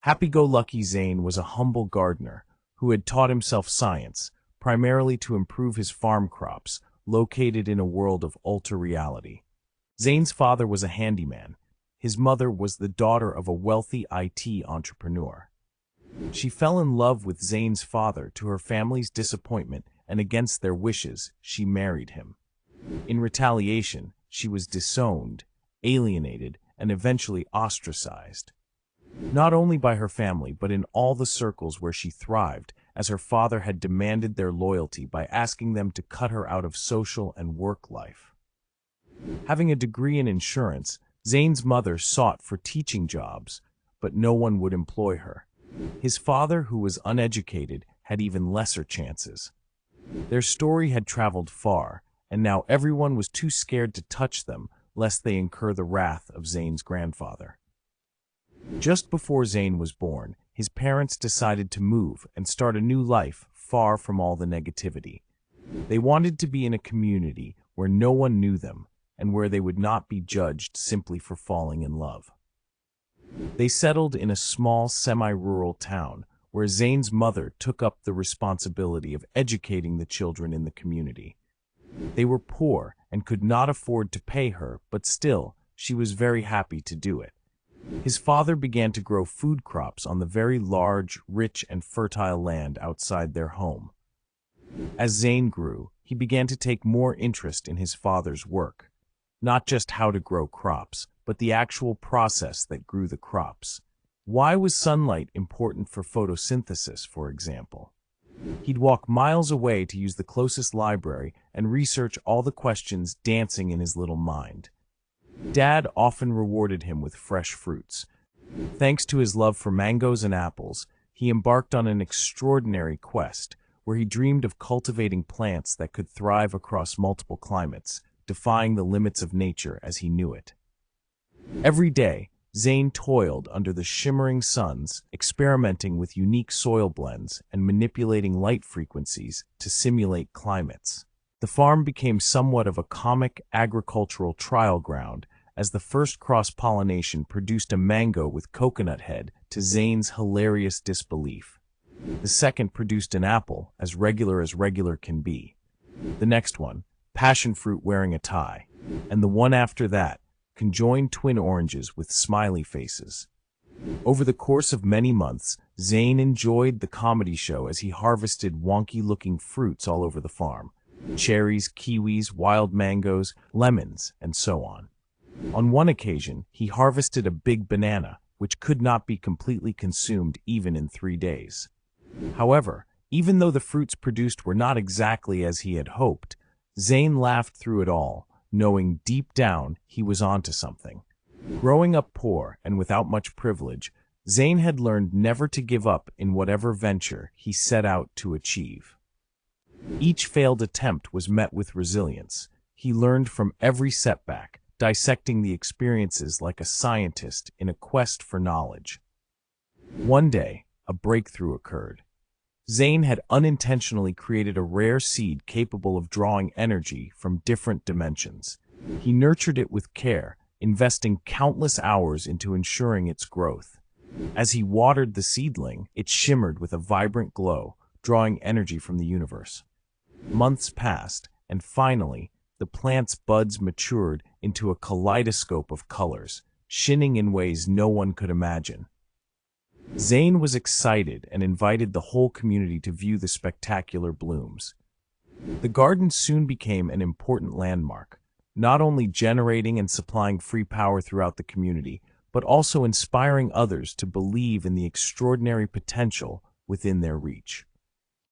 Happy-go-lucky Zane was a humble gardener who had taught himself science, primarily to improve his farm crops, located in a world of ultra-reality. Zane's father was a handyman. His mother was the daughter of a wealthy IT entrepreneur. She fell in love with Zane's father to her family's disappointment, and against their wishes, she married him. In retaliation, she was disowned, alienated, and eventually ostracized. Not only by her family, but in all the circles where she thrived, as her father had demanded their loyalty by asking them to cut her out of social and work life. Having a degree in insurance, Zane's mother sought for teaching jobs, but no one would employ her. His father, who was uneducated, had even lesser chances. Their story had traveled far, and now everyone was too scared to touch them, lest they incur the wrath of Zane's grandfather. Just before Zane was born, his parents decided to move and start a new life far from all the negativity. They wanted to be in a community where no one knew them and where they would not be judged simply for falling in love. They settled in a small semi-rural town where Zane's mother took up the responsibility of educating the children in the community. They were poor and could not afford to pay her, but still, she was very happy to do it. His father began to grow food crops on the very large, rich, and fertile land outside their home. As Zane grew, he began to take more interest in his father's work. Not just how to grow crops, but the actual process that grew the crops. Why was sunlight important for photosynthesis, for example? He'd walk miles away to use the closest library and research all the questions dancing in his little mind. Dad often rewarded him with fresh fruits. Thanks to his love for mangoes and apples, he embarked on an extraordinary quest where he dreamed of cultivating plants that could thrive across multiple climates, defying the limits of nature as he knew it. Every day, Zane toiled under the shimmering suns, experimenting with unique soil blends and manipulating light frequencies to simulate climates. The farm became somewhat of a comic agricultural trial ground as the first cross-pollination produced a mango with coconut head to Zane's hilarious disbelief. The second produced an apple as regular can be. The next one, passion fruit wearing a tie. And the one after that, conjoined twin oranges with smiley faces. Over the course of many months, Zane enjoyed the comedy show as he harvested wonky-looking fruits all over the farm. Cherries, kiwis, wild mangoes, lemons, and so on. On one occasion, he harvested a big banana, which could not be completely consumed even in 3 days. However, even though the fruits produced were not exactly as he had hoped, Zane laughed through it all, knowing deep down he was onto something. Growing up poor and without much privilege, Zane had learned never to give up in whatever venture he set out to achieve. Each failed attempt was met with resilience. He learned from every setback, dissecting the experiences like a scientist in a quest for knowledge. One day, a breakthrough occurred. Zane had unintentionally created a rare seed capable of drawing energy from different dimensions. He nurtured it with care, investing countless hours into ensuring its growth. As he watered the seedling, it shimmered with a vibrant glow, drawing energy from the universe. Months passed, and finally, the plant's buds matured into a kaleidoscope of colors, shining in ways no one could imagine. Zane was excited and invited the whole community to view the spectacular blooms. The garden soon became an important landmark, not only generating and supplying free power throughout the community, but also inspiring others to believe in the extraordinary potential within their reach.